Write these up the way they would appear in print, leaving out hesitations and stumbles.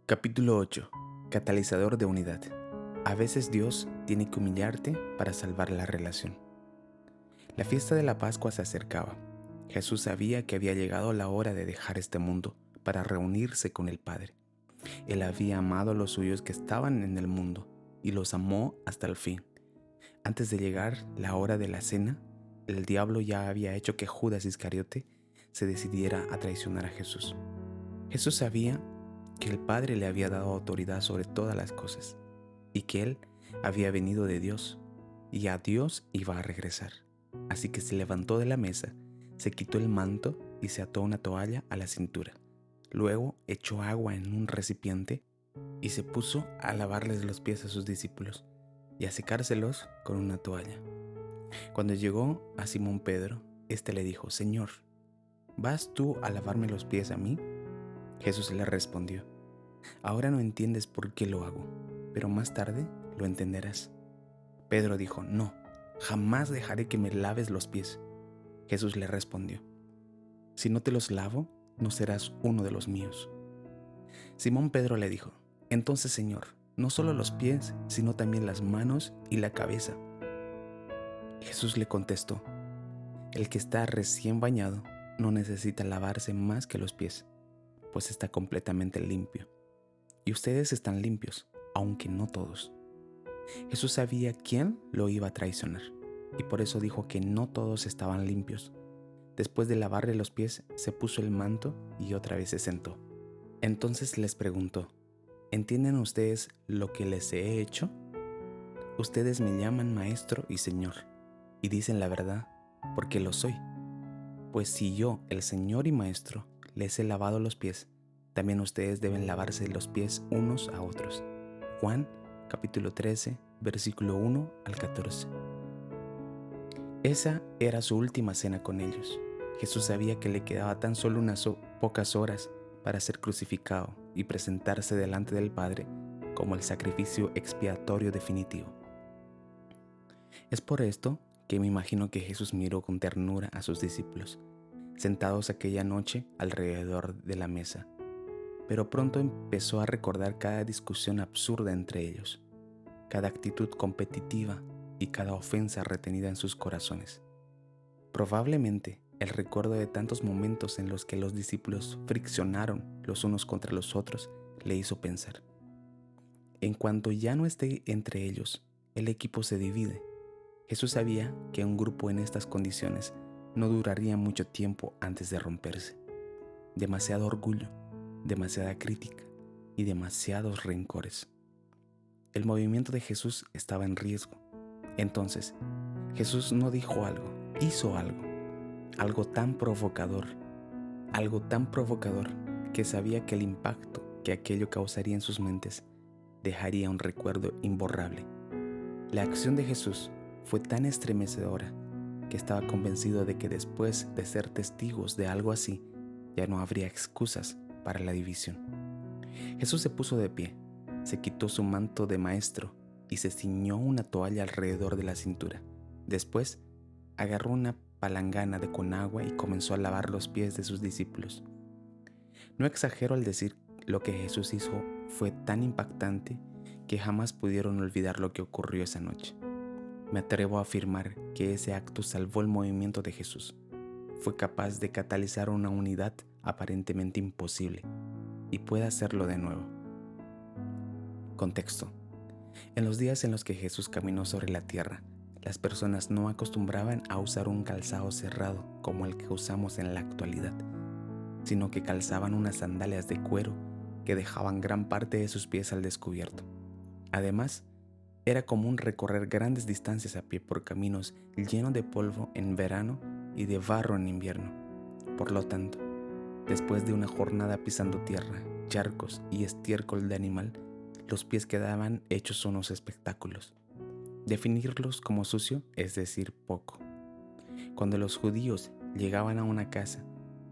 Capítulo 8. Catalizador de unidad. A veces Dios tiene que humillarte para salvar la relación. La fiesta de la Pascua se acercaba. Jesús sabía que había llegado la hora de dejar este mundo para reunirse con el Padre. Él había amado a los suyos que estaban en el mundo y los amó hasta el fin. Antes de llegar la hora de la cena, el diablo ya había hecho que Judas Iscariote se decidiera a traicionar a Jesús. Jesús sabía que el Padre le había dado autoridad sobre todas las cosas y que Él había venido de Dios y a Dios iba a regresar. Así que se levantó de la mesa, se quitó el manto y se ató una toalla a la cintura. Luego echó agua en un recipiente y se puso a lavarles los pies a sus discípulos y a secárselos con una toalla. Cuando llegó a Simón Pedro, éste le dijo: «Señor, ¿vas tú a lavarme los pies a mí?». Jesús le respondió: «Ahora no entiendes por qué lo hago, pero más tarde lo entenderás». Pedro dijo: «No, jamás dejaré que me laves los pies». Jesús le respondió: «Si no te los lavo, no serás uno de los míos». Simón Pedro le dijo: «Entonces, Señor, no solo los pies, sino también las manos y la cabeza». Jesús le contestó: «El que está recién bañado no necesita lavarse más que los pies, pues está completamente limpio. Y ustedes están limpios, aunque no todos». Jesús sabía quién lo iba a traicionar, y por eso dijo que no todos estaban limpios. Después de lavarle los pies, se puso el manto y otra vez se sentó. Entonces les preguntó: «¿Entienden ustedes lo que les he hecho? Ustedes me llaman Maestro y Señor, y dicen la verdad, porque lo soy. Pues si yo, el Señor y Maestro, les he lavado los pies, también ustedes deben lavarse los pies unos a otros». Juan capítulo 13, versículo 1 al 14. Esa era su última cena con ellos. Jesús sabía que le quedaba tan solo unas pocas horas para ser crucificado y presentarse delante del Padre como el sacrificio expiatorio definitivo. Es por esto que me imagino que Jesús miró con ternura a sus discípulos, sentados aquella noche alrededor de la mesa. Pero pronto empezó a recordar cada discusión absurda entre ellos, cada actitud competitiva y cada ofensa retenida en sus corazones. Probablemente el recuerdo de tantos momentos en los que los discípulos friccionaron los unos contra los otros le hizo pensar: en cuanto ya no esté entre ellos, el equipo se divide. Jesús sabía que un grupo en estas condiciones no duraría mucho tiempo antes de romperse. Demasiado orgullo, demasiada crítica y demasiados rencores. El movimiento de Jesús estaba en riesgo. Entonces, Jesús no dijo algo, hizo algo tan provocador que sabía que el impacto que aquello causaría en sus mentes dejaría un recuerdo imborrable. La acción de Jesús fue tan estremecedora que estaba convencido de que después de ser testigos de algo así, ya no habría excusas para la división. Jesús se puso de pie, se quitó su manto de maestro y se ciñó una toalla alrededor de la cintura. Después, agarró una palangana con agua y comenzó a lavar los pies de sus discípulos. No exagero al decir lo que Jesús hizo fue tan impactante que jamás pudieron olvidar lo que ocurrió esa noche. Me atrevo a afirmar que ese acto salvó el movimiento de Jesús. Fue capaz de catalizar una unidad aparentemente imposible y puede hacerlo de nuevo. Contexto. En los días en los que Jesús caminó sobre la tierra, las personas no acostumbraban a usar un calzado cerrado como el que usamos en la actualidad, sino que calzaban unas sandalias de cuero que dejaban gran parte de sus pies al descubierto. Además, era común recorrer grandes distancias a pie por caminos llenos de polvo en verano y de barro en invierno. Por lo tanto, después de una jornada pisando tierra, charcos y estiércol de animal, los pies quedaban hechos unos espectáculos. Definirlos como sucio es decir poco. Cuando los judíos llegaban a una casa,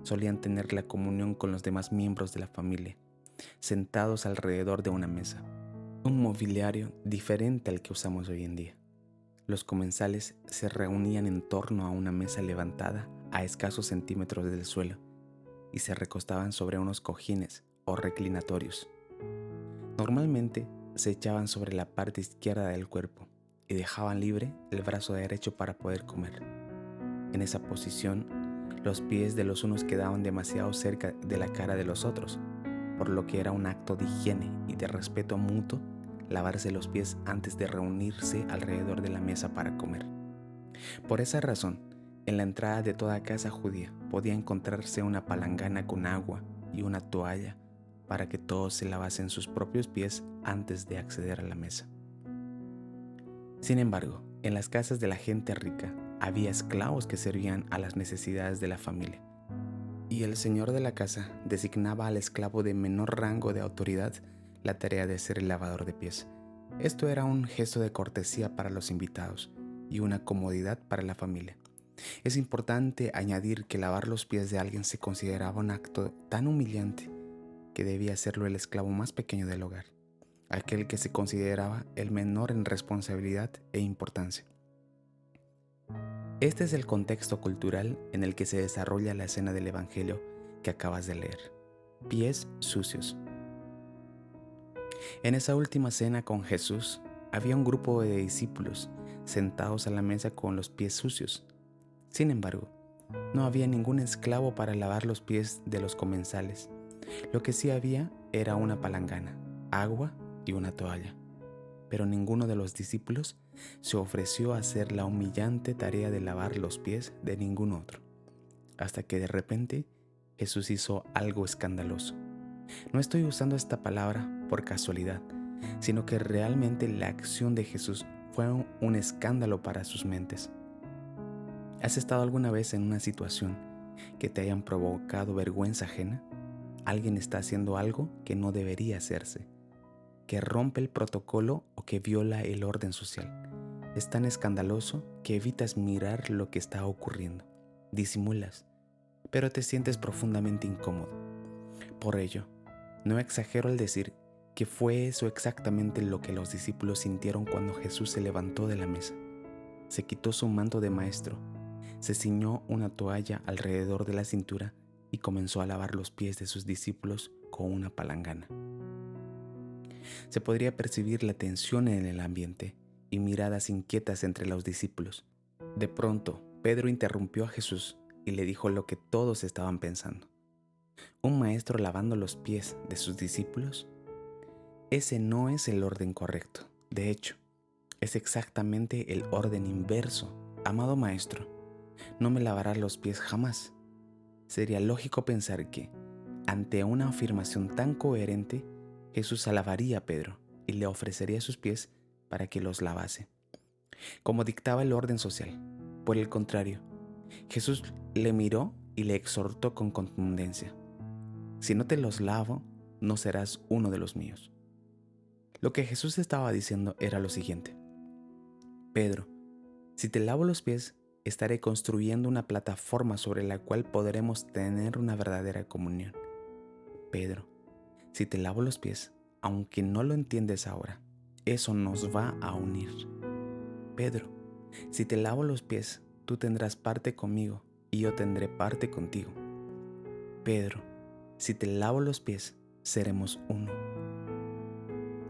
solían tener la comunión con los demás miembros de la familia, sentados alrededor de una mesa. Un mobiliario diferente al que usamos hoy en día. Los comensales se reunían en torno a una mesa levantada a escasos centímetros del suelo y se recostaban sobre unos cojines o reclinatorios. Normalmente se echaban sobre la parte izquierda del cuerpo y dejaban libre el brazo derecho para poder comer. En esa posición, los pies de los unos quedaban demasiado cerca de la cara de los otros, por lo que era un acto de higiene y de respeto mutuo lavarse los pies antes de reunirse alrededor de la mesa para comer. Por esa razón, en la entrada de toda casa judía podía encontrarse una palangana con agua y una toalla para que todos se lavasen sus propios pies antes de acceder a la mesa. Sin embargo, en las casas de la gente rica había esclavos que servían a las necesidades de la familia, y el señor de la casa designaba al esclavo de menor rango de autoridad la tarea de ser el lavador de pies. Esto era un gesto de cortesía para los invitados y una comodidad para la familia. Es importante añadir que lavar los pies de alguien se consideraba un acto tan humillante que debía hacerlo el esclavo más pequeño del hogar, aquel que se consideraba el menor en responsabilidad e importancia. Este es el contexto cultural en el que se desarrolla la escena del Evangelio que acabas de leer. Pies sucios. En esa última cena con Jesús, había un grupo de discípulos sentados a la mesa con los pies sucios. Sin embargo, no había ningún esclavo para lavar los pies de los comensales. Lo que sí había era una palangana, agua y una toalla. Pero ninguno de los discípulos se ofreció a hacer la humillante tarea de lavar los pies de ningún otro. Hasta que de repente Jesús hizo algo escandaloso. No estoy usando esta palabra por casualidad, sino que realmente la acción de Jesús fue un escándalo para sus mentes. ¿Has estado alguna vez en una situación que te hayan provocado vergüenza ajena? Alguien está haciendo algo que no debería hacerse, que rompe el protocolo o que viola el orden social. Es tan escandaloso que evitas mirar lo que está ocurriendo. Disimulas, pero te sientes profundamente incómodo. Por ello, no exagero al decir que fue eso exactamente lo que los discípulos sintieron cuando Jesús se levantó de la mesa. Se quitó su manto de maestro, se ciñó una toalla alrededor de la cintura y comenzó a lavar los pies de sus discípulos con una palangana. Se podría percibir la tensión en el ambiente y miradas inquietas entre los discípulos. De pronto, Pedro interrumpió a Jesús y le dijo lo que todos estaban pensando. ¿Un maestro lavando los pies de sus discípulos? Ese no es el orden correcto. De hecho, es exactamente el orden inverso. Amado maestro, no me lavarás los pies jamás. Sería lógico pensar que, ante una afirmación tan coherente, Jesús alabaría a Pedro y le ofrecería sus pies para que los lavase, como dictaba el orden social. Por el contrario, Jesús le miró y le exhortó con contundencia: si no te los lavo, no serás uno de los míos. Lo que Jesús estaba diciendo era lo siguiente: Pedro, si te lavo los pies, estaré construyendo una plataforma sobre la cual podremos tener una verdadera comunión. Pedro, si te lavo los pies, aunque no lo entiendes ahora, eso nos va a unir. Pedro, si te lavo los pies, tú tendrás parte conmigo y yo tendré parte contigo. Pedro, si te lavo los pies, seremos uno.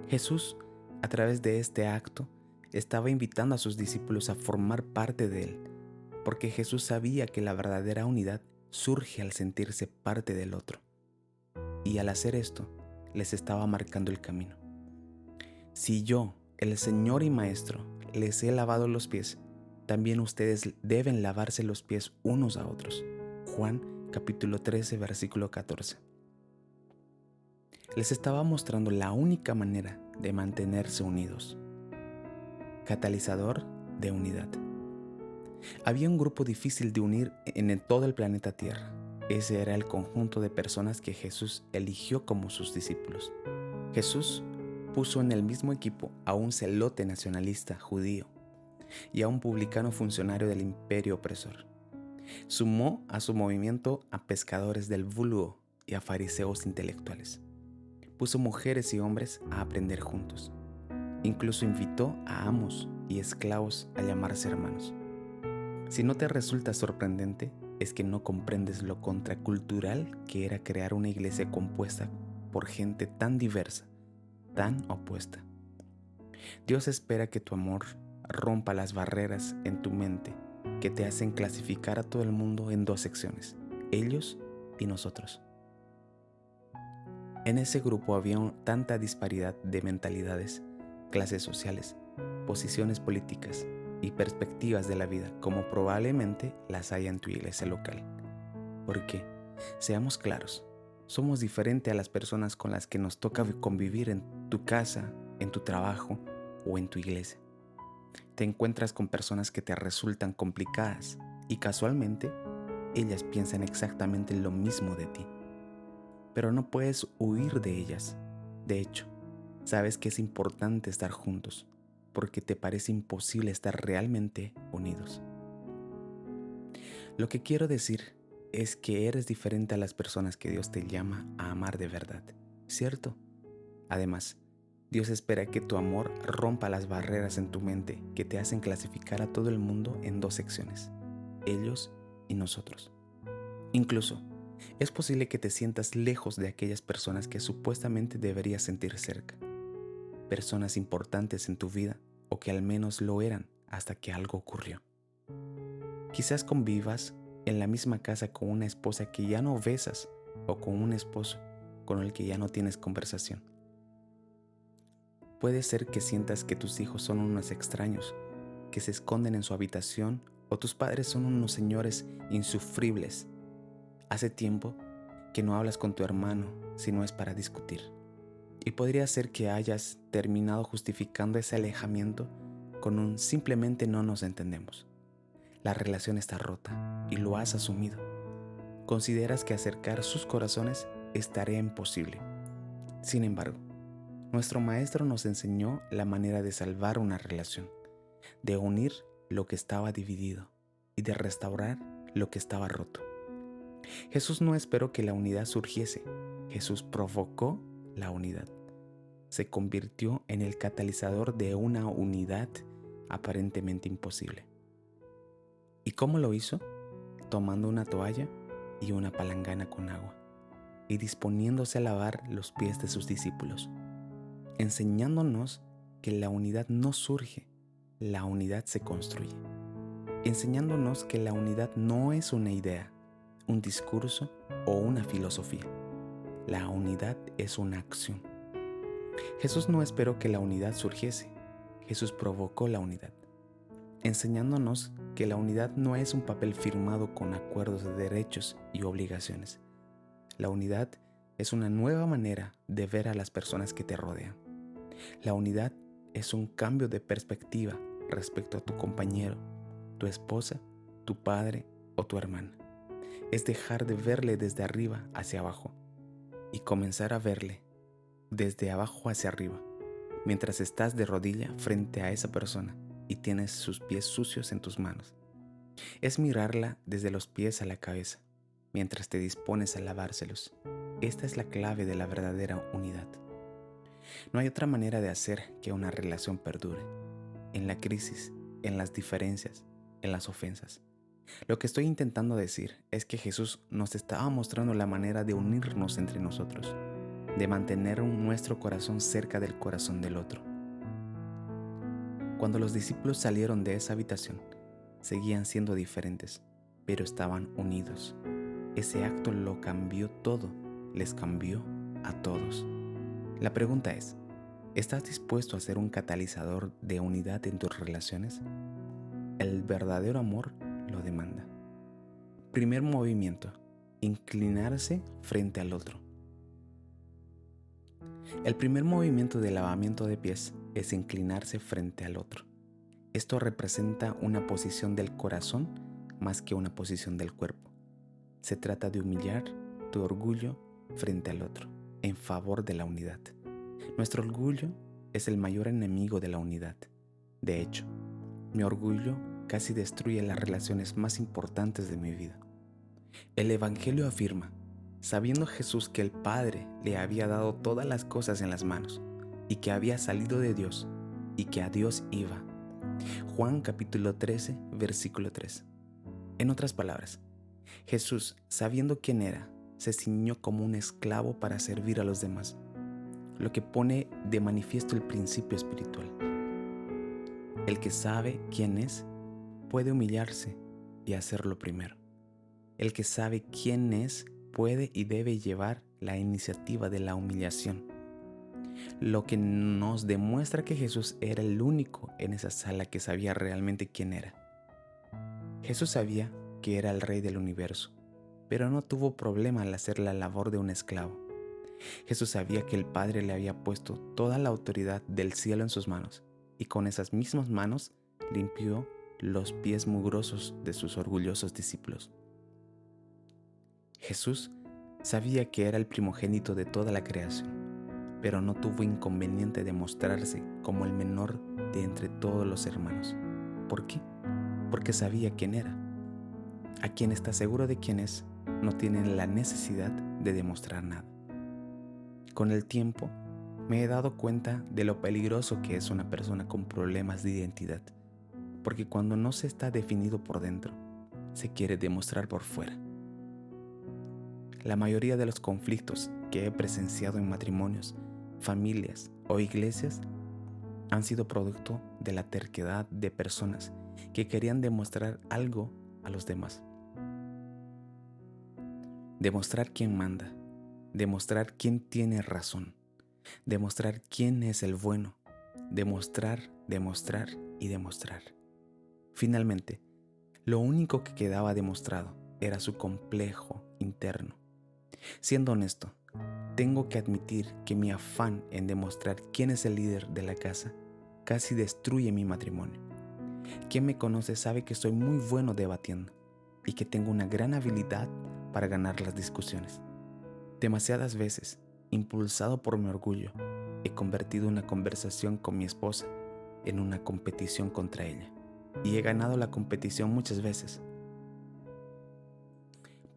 Jesús, a través de este acto, estaba invitando a sus discípulos a formar parte de él, porque Jesús sabía que la verdadera unidad surge al sentirse parte del otro. Y al hacer esto, les estaba marcando el camino. Si yo, el Señor y Maestro, les he lavado los pies, también ustedes deben lavarse los pies unos a otros. Juan capítulo 13, versículo 14. Les estaba mostrando la única manera de mantenerse unidos. Catalizador de unidad. Había un grupo difícil de unir en todo el planeta Tierra. Ese era el conjunto de personas que Jesús eligió como sus discípulos. Jesús puso en el mismo equipo a un celote nacionalista judío y a un publicano funcionario del imperio opresor. Sumó a su movimiento a pescadores del vulgo y a fariseos intelectuales. Puso mujeres y hombres a aprender juntos. Incluso invitó a amos y esclavos a llamarse hermanos. Si no te resulta sorprendente, es que no comprendes lo contracultural que era crear una iglesia compuesta por gente tan diversa, tan opuesta. Dios espera que tu amor rompa las barreras en tu mente que te hacen clasificar a todo el mundo en dos secciones, ellos y nosotros. En ese grupo había tanta disparidad de mentalidades, clases sociales, posiciones políticas y perspectivas de la vida como probablemente las haya en tu iglesia local. Porque, seamos claros, somos diferentes a las personas con las que nos toca convivir en tu casa, en tu trabajo o en tu iglesia. Te encuentras con personas que te resultan complicadas y casualmente ellas piensan exactamente lo mismo de ti. Pero no puedes huir de ellas. De hecho, sabes que es importante estar juntos porque te parece imposible estar realmente unidos. Lo que quiero decir es que eres diferente a las personas que Dios te llama a amar de verdad, ¿cierto? Además, Dios espera que tu amor rompa las barreras en tu mente que te hacen clasificar a todo el mundo en dos secciones, ellos y nosotros. Incluso, es posible que te sientas lejos de aquellas personas que supuestamente deberías sentir cerca, personas importantes en tu vida o que al menos lo eran hasta que algo ocurrió. Quizás convivas en la misma casa con una esposa que ya no besas o con un esposo con el que ya no tienes conversación. Puede ser que sientas que tus hijos son unos extraños, que se esconden en su habitación o tus padres son unos señores insufribles. Hace tiempo que no hablas con tu hermano si no es para discutir. Y podría ser que hayas terminado justificando ese alejamiento con un simplemente no nos entendemos. La relación está rota y lo has asumido. Consideras que acercar sus corazones es tarea imposible. Sin embargo, nuestro maestro nos enseñó la manera de salvar una relación, de unir lo que estaba dividido y de restaurar lo que estaba roto. Jesús no esperó que la unidad surgiese, Jesús provocó la unidad. Se convirtió en el catalizador de una unidad aparentemente imposible. ¿Y cómo lo hizo? Tomando una toalla y una palangana con agua y disponiéndose a lavar los pies de sus discípulos, enseñándonos que la unidad no surge, la unidad se construye, enseñándonos que la unidad no es una idea, un discurso o una filosofía. La unidad es una acción. Jesús no esperó que la unidad surgiese, Jesús provocó la unidad, enseñándonos que la unidad no es un papel firmado con acuerdos de derechos y obligaciones. La unidad es una nueva manera de ver a las personas que te rodean. La unidad es un cambio de perspectiva respecto a tu compañero, tu esposa, tu padre o tu hermana. Es dejar de verle desde arriba hacia abajo y comenzar a verle desde abajo hacia arriba, mientras estás de rodilla frente a esa persona y tienes sus pies sucios en tus manos. Es mirarla desde los pies a la cabeza, mientras te dispones a lavárselos. Esta es la clave de la verdadera unidad. No hay otra manera de hacer que una relación perdure, en la crisis, en las diferencias, en las ofensas. Lo que estoy intentando decir es que Jesús nos estaba mostrando la manera de unirnos entre nosotros, de mantener nuestro corazón cerca del corazón del otro. Cuando los discípulos salieron de esa habitación, seguían siendo diferentes, pero estaban unidos. Ese acto lo cambió todo, les cambió a todos. La pregunta es, ¿estás dispuesto a ser un catalizador de unidad en tus relaciones? El verdadero amor lo demanda. Primer movimiento, inclinarse frente al otro. El primer movimiento de lavamiento de pies es inclinarse frente al otro. Esto representa una posición del corazón más que una posición del cuerpo. Se trata de humillar tu orgullo frente al otro, en favor de la unidad. Nuestro orgullo es el mayor enemigo de la unidad. De hecho, mi orgullo casi destruye las relaciones más importantes de mi vida. El Evangelio afirma, sabiendo Jesús que el Padre le había dado todas las cosas en las manos y que había salido de Dios y que a Dios iba. Juan capítulo 13, versículo 3. En otras palabras, Jesús, sabiendo quién era, se ciñó como un esclavo para servir a los demás. lo que pone de manifiesto el principio espiritual. El que sabe quién es, puede humillarse y hacerlo primero. El que sabe quién es, puede y debe llevar la iniciativa de la humillación. Lo que nos demuestra que Jesús era el único en esa sala que sabía realmente quién era. Jesús sabía que era el Rey del universo, pero no tuvo problema al hacer la labor de un esclavo. Jesús sabía que el Padre le había puesto toda la autoridad del cielo en sus manos, y con esas mismas manos limpió los pies mugrosos de sus orgullosos discípulos. Jesús sabía que era el primogénito de toda la creación, pero no tuvo inconveniente de mostrarse como el menor de entre todos los hermanos. ¿Por qué? Porque sabía quién era. A quien está seguro de quién es, no tiene la necesidad de demostrar nada. Con el tiempo, me he dado cuenta de lo peligroso que es una persona con problemas de identidad, porque cuando no se está definido por dentro, se quiere demostrar por fuera. La mayoría de los conflictos que he presenciado en matrimonios, familias o iglesias han sido producto de la terquedad de personas que querían demostrar algo a los demás. Demostrar quién manda, demostrar quién tiene razón, demostrar quién es el bueno, demostrar y demostrar. Finalmente, lo único que quedaba demostrado era su complejo interno. Siendo honesto, tengo que admitir que mi afán en demostrar quién es el líder de la casa casi destruye mi matrimonio. Quien me conoce sabe que soy muy bueno debatiendo y que tengo una gran habilidad para ganar las discusiones. Demasiadas veces, impulsado por mi orgullo, he convertido una conversación con mi esposa en una competición contra ella, y he ganado la competición muchas veces,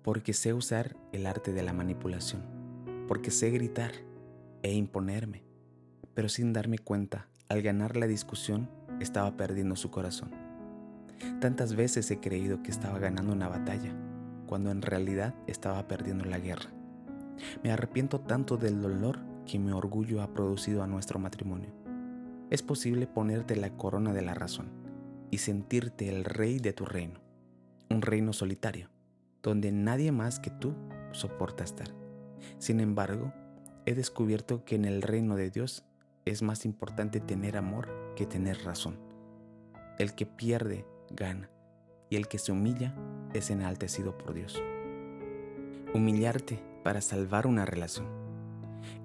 porque sé usar el arte de la manipulación, porque sé gritar e imponerme, pero sin darme cuenta, al ganar la discusión, estaba perdiendo su corazón. Tantas veces he creído que estaba ganando una batalla, cuando en realidad estaba perdiendo la guerra. Me arrepiento tanto del dolor que mi orgullo ha producido a nuestro matrimonio. Es posible ponerte la corona de la razón y sentirte el rey de tu reino, un reino solitario, donde nadie más que tú soporta estar. Sin embargo, he descubierto que en el reino de Dios es más importante tener amor que tener razón. El que pierde, gana, y el que se humilla es enaltecido por Dios. Humillarte para salvar una relación.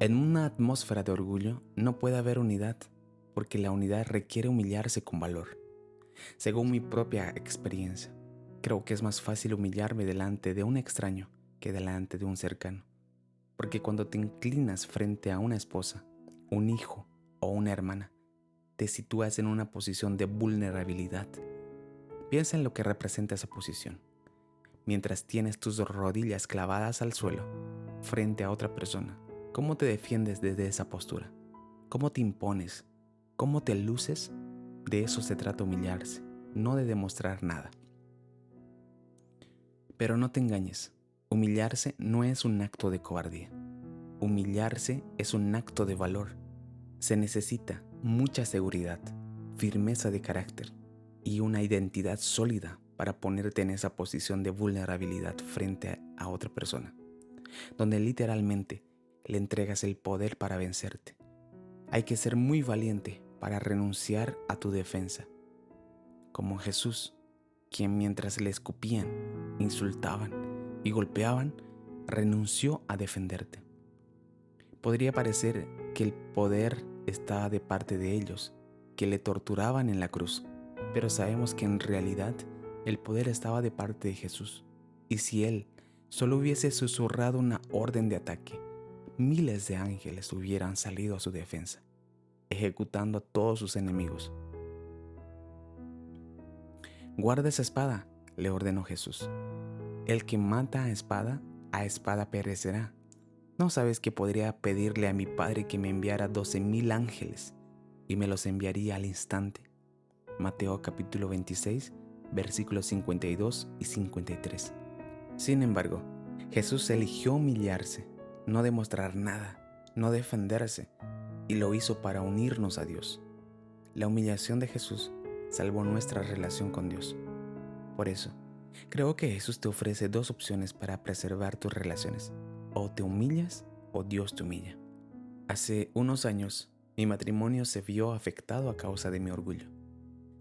En una atmósfera de orgullo no puede haber unidad, porque la unidad requiere humillarse con valor. Según mi propia experiencia, creo que es más fácil humillarme delante de un extraño que delante de un cercano, porque cuando te inclinas frente a una esposa, un hijo o una hermana, te sitúas en una posición de vulnerabilidad. Piensa en lo que representa esa posición. Mientras tienes tus rodillas clavadas al suelo, frente a otra persona, ¿cómo te defiendes desde esa postura? ¿Cómo te impones? ¿Cómo te luces? De eso se trata humillarse, no de demostrar nada. Pero no te engañes, humillarse no es un acto de cobardía. Humillarse es un acto de valor. Se necesita mucha seguridad, firmeza de carácter y una identidad sólida para ponerte en esa posición de vulnerabilidad frente a otra persona, donde literalmente le entregas el poder para vencerte. Hay que ser muy valiente para renunciar a tu defensa, como Jesús, quien mientras le escupían, insultaban y golpeaban, renunció a defenderte. Podría parecer que el poder estaba de parte de ellos, que le torturaban en la cruz, pero sabemos que en realidad el poder estaba de parte de Jesús. Y si Él solo hubiese susurrado una orden de ataque, miles de ángeles hubieran salido a su defensa, ejecutando a todos sus enemigos. Guarda esa espada, le ordenó Jesús. El que mata a espada perecerá. ¿No sabes que podría pedirle a mi Padre que me enviara 12,000 ángeles y me los enviaría al instante? Mateo capítulo 26, versículos 52 y 53. Sin embargo, Jesús eligió humillarse, no demostrar nada, no defenderse, y lo hizo para unirnos a Dios. La humillación de Jesús salvó nuestra relación con Dios. Por eso, creo que Jesús te ofrece dos opciones para preservar tus relaciones. O te humillas o Dios te humilla. Hace unos años, mi matrimonio se vio afectado a causa de mi orgullo.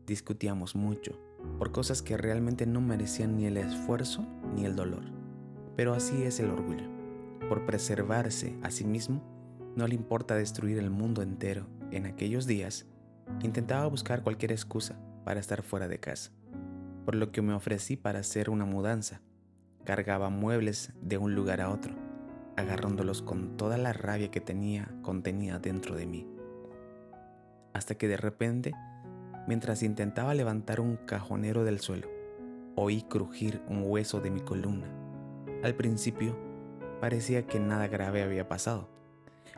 Discutíamos mucho por cosas que realmente no merecían ni el esfuerzo ni el dolor. Pero así es el orgullo. Por preservarse a sí mismo, no le importa destruir el mundo entero. En aquellos días, intentaba buscar cualquier excusa para estar fuera de casa, por lo que me ofrecí para hacer una mudanza. Cargaba muebles de un lugar a otro, agarrándolos con toda la rabia que tenía contenida dentro de mí. Hasta que de repente, mientras intentaba levantar un cajonero del suelo, oí crujir un hueso de mi columna. Al principio, parecía que nada grave había pasado,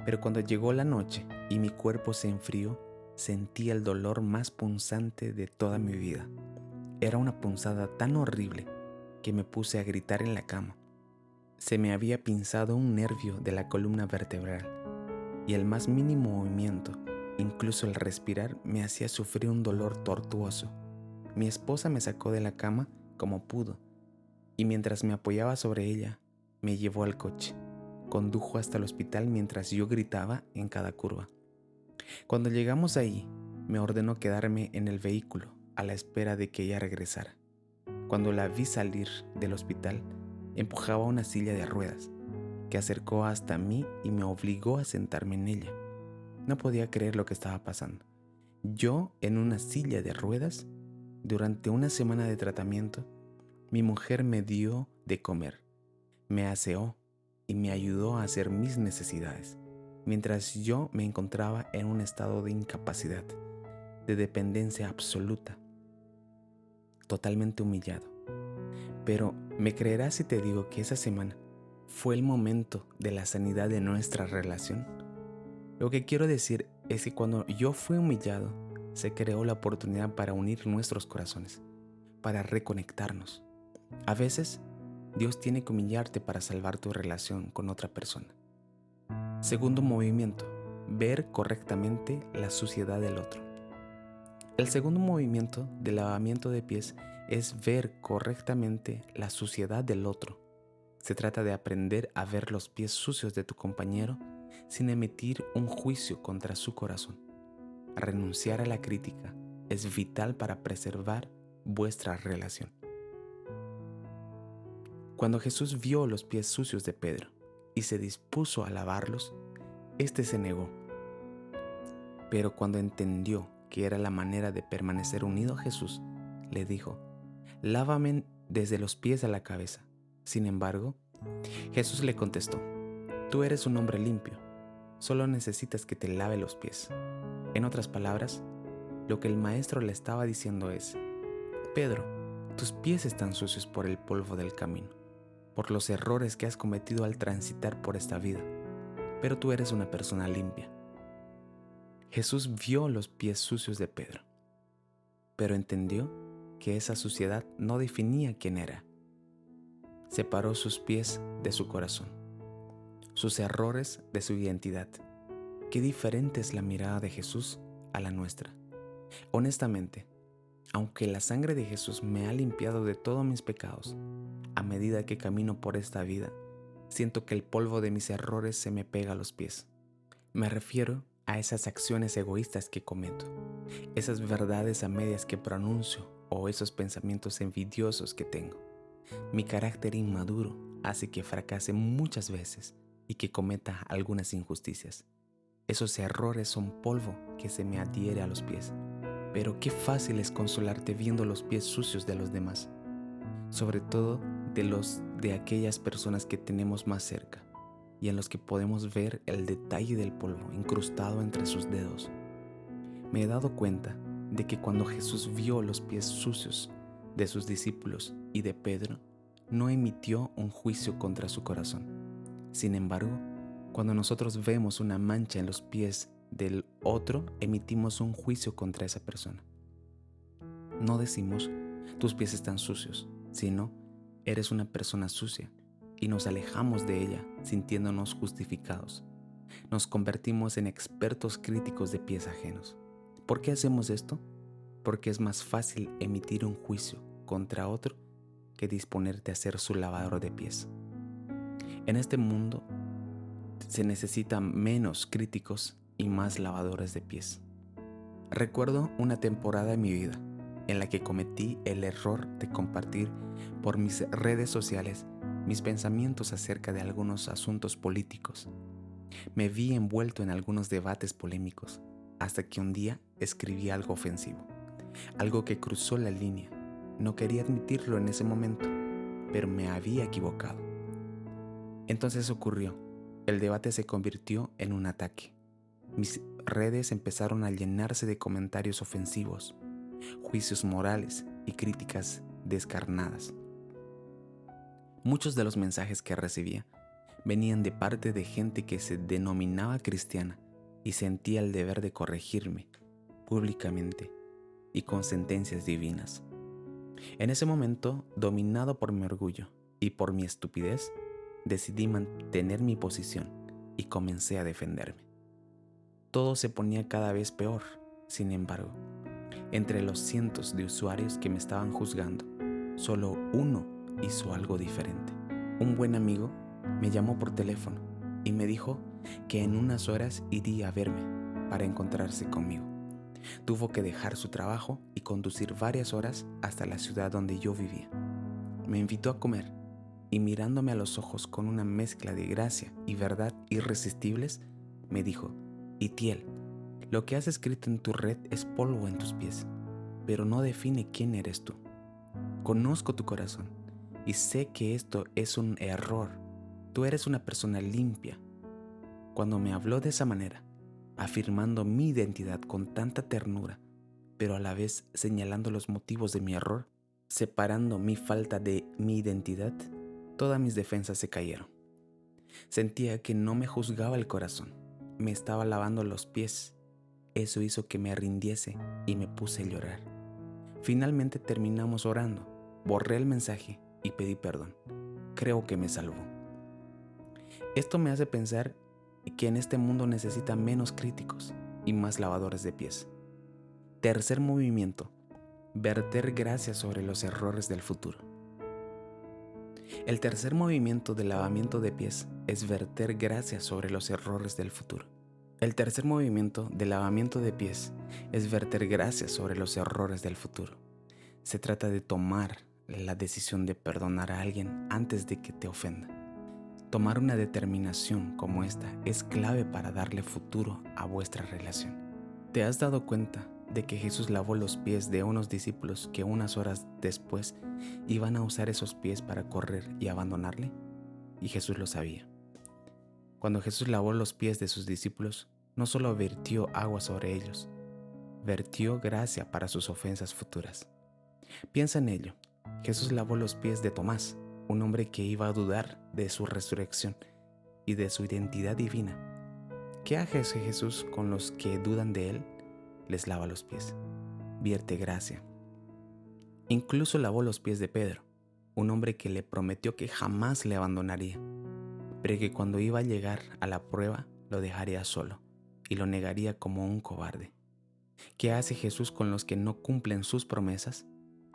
pero cuando llegó la noche y mi cuerpo se enfrió, sentí el dolor más punzante de toda mi vida. Era una punzada tan horrible que me puse a gritar en la cama. Se me había pinzado un nervio de la columna vertebral y el más mínimo movimiento, incluso el respirar, me hacía sufrir un dolor tortuoso. Mi esposa me sacó de la cama como pudo y mientras me apoyaba sobre ella, me llevó al coche. Condujo hasta el hospital mientras yo gritaba en cada curva. Cuando llegamos ahí, me ordenó quedarme en el vehículo a la espera de que ella regresara. Cuando la vi salir del hospital, empujaba una silla de ruedas, que acercó hasta mí y me obligó a sentarme en ella. No podía creer lo que estaba pasando. Yo en una silla de ruedas, durante una semana de tratamiento, mi mujer me dio de comer, me aseó y me ayudó a hacer mis necesidades, mientras yo me encontraba en un estado de incapacidad, de dependencia absoluta, totalmente humillado. Pero ¿me creerás si te digo que esa semana fue el momento de la sanidad de nuestra relación? Lo que quiero decir es que cuando yo fui humillado, se creó la oportunidad para unir nuestros corazones, para reconectarnos. A veces, Dios tiene que humillarte para salvar tu relación con otra persona. Segundo movimiento, ver correctamente la suciedad del otro. El segundo movimiento del lavamiento de pies es ver correctamente la suciedad del otro. Se trata de aprender a ver los pies sucios de tu compañero sin emitir un juicio contra su corazón. Renunciar a la crítica es vital para preservar vuestra relación. Cuando Jesús vio los pies sucios de Pedro y se dispuso a lavarlos, éste se negó. Pero cuando entendió que era la manera de permanecer unido a Jesús, le dijo: «Lávame desde los pies a la cabeza». Sin embargo, Jesús le contestó: «Tú eres un hombre limpio, solo necesitas que te lave los pies». En otras palabras, lo que el maestro le estaba diciendo es: «Pedro, tus pies están sucios por el polvo del camino, por los errores que has cometido al transitar por esta vida, pero tú eres una persona limpia». Jesús vio los pies sucios de Pedro, pero entendió que esa suciedad no definía quién era. Separó sus pies de su corazón, sus errores de su identidad. Qué diferente es la mirada de Jesús a la nuestra. Honestamente, aunque la sangre de Jesús me ha limpiado de todos mis pecados, a medida que camino por esta vida, siento que el polvo de mis errores se me pega a los pies. Me refiero a esas acciones egoístas que cometo, esas verdades a medias que pronuncio o esos pensamientos envidiosos que tengo. Mi carácter inmaduro hace que fracase muchas veces y que cometa algunas injusticias. Esos errores son polvo que se me adhiere a los pies. Pero qué fácil es consolarte viendo los pies sucios de los demás, sobre todo de aquellas personas que tenemos más cerca y en los que podemos ver el detalle del polvo incrustado entre sus dedos. Me he dado cuenta de que cuando Jesús vio los pies sucios de sus discípulos y de Pedro, no emitió un juicio contra su corazón. Sin embargo, cuando nosotros vemos una mancha en los pies del otro, emitimos un juicio contra esa persona. No decimos: tus pies están sucios, sino: eres una persona sucia, y nos alejamos de ella sintiéndonos justificados. nos convertimos en expertos críticos de pies ajenos. ¿Por qué hacemos esto? Porque es más fácil emitir un juicio contra otro que disponerte a ser su lavador de pies. En este mundo se necesitan menos críticos y más lavadores de pies. Recuerdo una temporada en mi vida en la que cometí el error de compartir por mis redes sociales mis pensamientos acerca de algunos asuntos políticos. Me vi envuelto en algunos debates polémicos hasta que un día escribí algo ofensivo, algo que cruzó la línea. No quería admitirlo en ese momento, pero me había equivocado. Entonces ocurrió. El debate se convirtió en un ataque. Mis redes empezaron a llenarse de comentarios ofensivos, juicios morales y críticas descarnadas. Muchos de los mensajes que recibía venían de parte de gente que se denominaba cristiana y sentía el deber de corregirme públicamente y con sentencias divinas. En ese momento, dominado por mi orgullo y por mi estupidez, decidí mantener mi posición y comencé a defenderme. Todo se ponía cada vez peor. Sin embargo, entre los cientos de usuarios que me estaban juzgando, solo uno hizo algo diferente. Un buen amigo me llamó por teléfono y me dijo que en unas horas iría a verme para encontrarse conmigo. Tuvo que dejar su trabajo y conducir varias horas hasta la ciudad donde yo vivía. Me invitó a comer y mirándome a los ojos con una mezcla de gracia y verdad irresistibles, me dijo: Itiel, lo que has escrito en tu red es polvo en tus pies, pero no define quién eres tú. Conozco tu corazón y sé que esto es un error. Tú eres una persona limpia. Cuando me habló de esa manera, afirmando mi identidad con tanta ternura, pero a la vez señalando los motivos de mi error, separando mi falta de mi identidad, todas mis defensas se cayeron. Sentía que no me juzgaba el corazón, me estaba lavando los pies. Eso hizo que me rindiese y me puse a llorar. Finalmente terminamos orando, borré el mensaje y pedí perdón. Creo que me salvó. Esto me hace pensar que en este mundo necesita menos críticos y más lavadores de pies. Tercer movimiento: verter gracia sobre los errores del futuro. El tercer movimiento de lavamiento de pies es verter gracia sobre los errores del futuro. El tercer movimiento de lavamiento de pies es verter gracia sobre los errores del futuro. Se trata de tomar la decisión de perdonar a alguien antes de que te ofenda. Tomar una determinación como esta es clave para darle futuro a vuestra relación. ¿Te has dado cuenta de que Jesús lavó los pies de unos discípulos que unas horas después iban a usar esos pies para correr y abandonarle? Y Jesús lo sabía. Cuando Jesús lavó los pies de sus discípulos, no solo vertió agua sobre ellos, vertió gracia para sus ofensas futuras. Piensa en ello. Jesús lavó los pies de Tomás, un hombre que iba a dudar de su resurrección y de su identidad divina. ¿Qué hace Jesús con los que dudan de él? Les lava los pies, vierte gracia. Incluso lavó los pies de Pedro, un hombre que le prometió que jamás le abandonaría, pero que cuando iba a llegar a la prueba lo dejaría solo y lo negaría como un cobarde. ¿Qué hace Jesús con los que no cumplen sus promesas?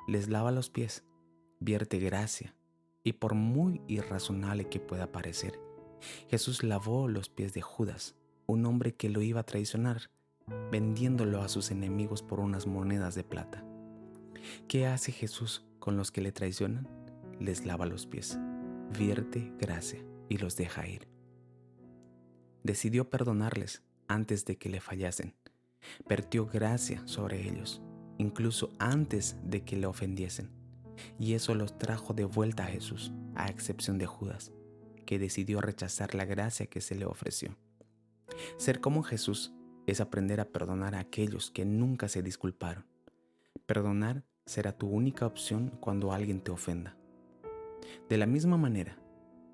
Les lava los pies, vierte gracia, y por muy irrazonable que pueda parecer, Jesús lavó los pies de Judas, un hombre que lo iba a traicionar, vendiéndolo a sus enemigos por unas monedas de plata. ¿Qué hace Jesús con los que le traicionan? Les lava los pies, vierte gracia y los deja ir. Decidió perdonarles antes de que le fallasen. Vertió gracia sobre ellos, incluso antes de que le ofendiesen. Y eso los trajo de vuelta a Jesús, a excepción de Judas, que decidió rechazar la gracia que se le ofreció. Ser como Jesús es aprender a perdonar a aquellos que nunca se disculparon. Perdonar será tu única opción cuando alguien te ofenda. De la misma manera,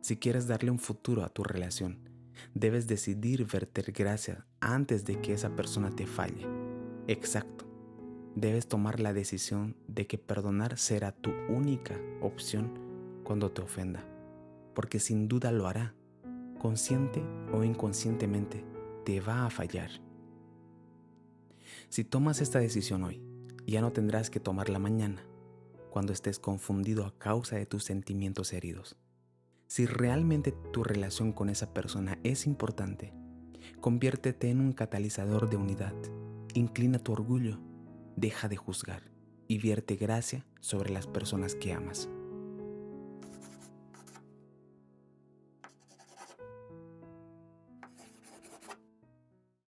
si quieres darle un futuro a tu relación, debes decidir verter gracia antes de que esa persona te falle. Exacto. Debes tomar la decisión de que perdonar será tu única opción cuando te ofenda, porque sin duda lo hará. consciente o inconscientemente, te va a fallar. Si tomas esta decisión hoy, ya no tendrás que tomarla mañana, cuando estés confundido a causa de tus sentimientos heridos. Si realmente tu relación con esa persona es importante, conviértete en un catalizador de unidad. Inclina tu orgullo, deja de juzgar y vierte gracia sobre las personas que amas.